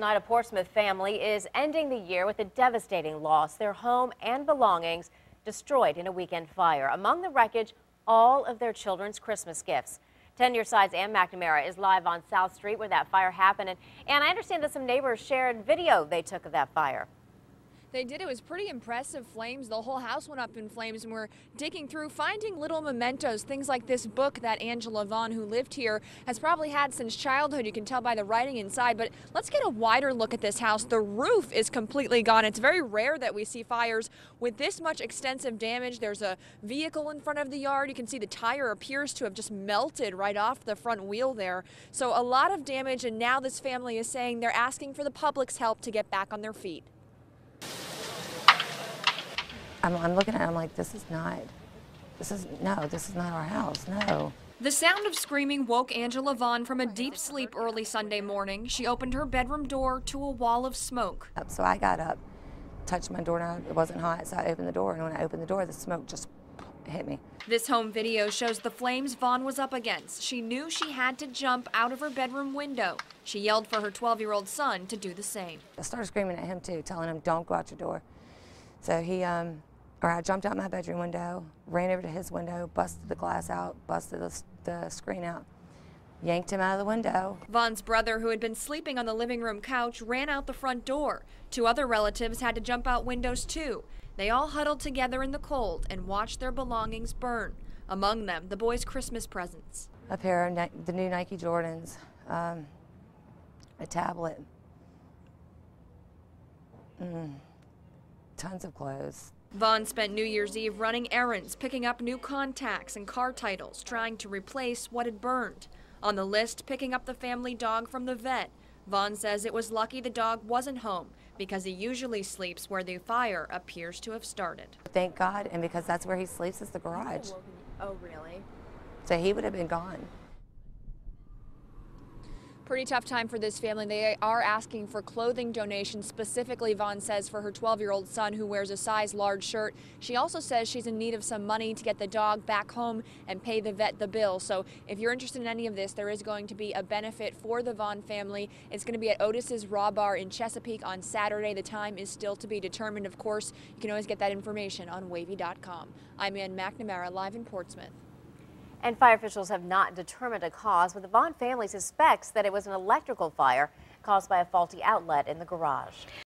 Tonight, a Portsmouth family is ending the year with a devastating loss. Their home and belongings destroyed in a weekend fire. Among the wreckage, all of their children's Christmas gifts. 10 News Side's Ann McNamara is live on South Street where that fire happened. And I understand that some neighbors shared video they took of that fire. They did. It was pretty impressive flames. The whole house went up in flames, and we're digging through, finding little mementos, things like this book that Angela Vaughn, who lived here, has probably had since childhood. You can tell by the writing inside. But let's get a wider look at this house. The roof is completely gone. It's very rare that we see fires with this much extensive damage. There's a vehicle in front of the yard. You can see the tire appears to have just melted right off the front wheel there. So a lot of damage, and now this family is saying they're asking for the public's help to get back on their feet. I'm looking at it, I'm like, this is not our house, no. The sound of screaming woke Angela Vaughn from a deep sleep early Sunday morning. She opened her bedroom door to a wall of smoke. So I got up, touched my doorknob, it wasn't hot, so I opened the door, and when I opened the door, the smoke just hit me. This home video shows the flames Vaughn was up against. She knew she had to jump out of her bedroom window. She yelled for her 12-year-old son to do the same. I started screaming at him too, telling him, don't go out your door. So I jumped out my bedroom window, ran over to his window, busted the glass out, busted the screen out, yanked him out of the window. Vaughn's brother, who had been sleeping on the living room couch, ran out the front door. Two other relatives had to jump out windows too. They all huddled together in the cold and watched their belongings burn. Among them, the boys' Christmas presents. A pair of the new Nike Jordans, a tablet, tons of clothes. Vaughn spent New Year's Eve running errands, picking up new contacts and car titles, trying to replace what had burned. On the list, picking up the family dog from the vet. Vaughn says it was lucky the dog wasn't home because he usually sleeps where the fire appears to have started. Thank God, and because that's where he sleeps is the garage. Oh, really? So he would have been gone. Pretty tough time for this family. They are asking for clothing donations, specifically, Vaughn says, for her 12-year-old son who wears a size large shirt. She also says she's in need of some money to get the dog back home and pay the vet the bill. So if you're interested in any of this, there is going to be a benefit for the Vaughn family. It's going to be at Otis's Raw Bar in Chesapeake on Saturday. The time is still to be determined, of course. You can always get that information on wavy.com. I'm Ann McNamara, live in Portsmouth. And fire officials have not determined a cause, but the Vaughn family suspects that it was an electrical fire caused by a faulty outlet in the garage.